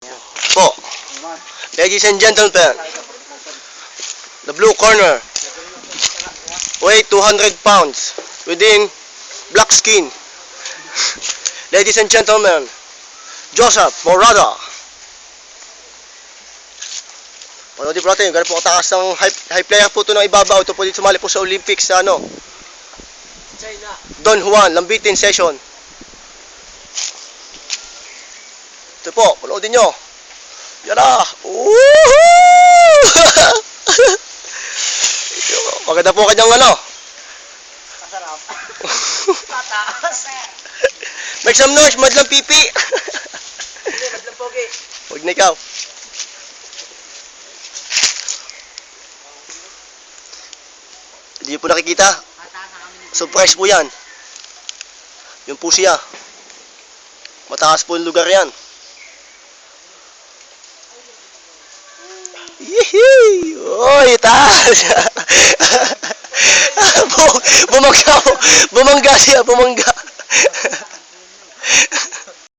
Po, ladies and gentlemen, the blue corner, weight 200 pounds, within black skin. Ladies and gentlemen, Joseph Morada. Panoodin po natin, ganun po katakas ng high player po ito ng ibabaw. Ito po dito sumali po sa Olympics sa China. Don Juan, Lambitin session. Ito po, panoodin nyo. Yan na! Woohoo! Maganda po kanyang Masarap. Tataas. Make some noise, madlang pipi. Hindi, madlang pogi. Huwag na ikaw. Hindi po nakikita. Surprise po yan. Yun po siya. Mataas po yung lugar yan. Yehey! Oy, taas! Bumangga siya, bumangga.